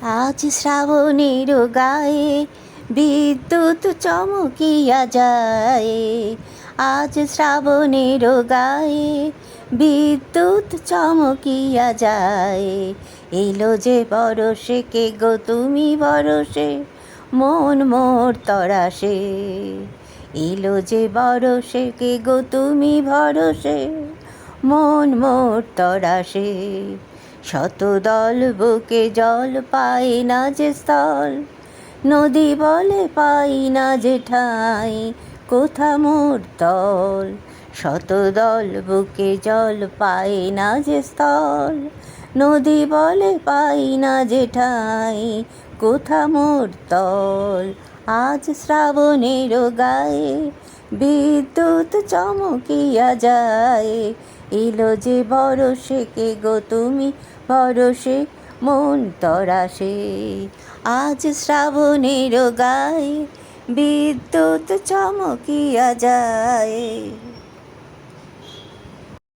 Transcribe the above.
আজ শ্রাবণের গায়ে বিদ্যুৎ চমকিয়া যায়। আজ শ্রাবণের গায়ে বিদ্যুৎ চমকিয়া যায়। এলো যে বরষে, কে গো তুমি বরষে মন মোর তরাসে। এলো যে বরষে, কে গো তুমি ভরসে মন মোর তরাসে। শতদল বুকে জল পাই না যে স্থল, নদী বলে পাই না যে ঠাঁই, কোথা মোর তল। শতদল বুকে জল পাই না যে স্থল, নদী বলে পাই না যে ঠাঁই, কোথা মোর তল। আজ শ্রাবণের গায়ে বিদ্যুৎ চমকিয়া যায়। এলো যে বরষে, কে গো তুমি ভরসে মন তরাসে। আজ শ্রাবণের গায়ে বিদ্যুৎ চমকিয়া যায়।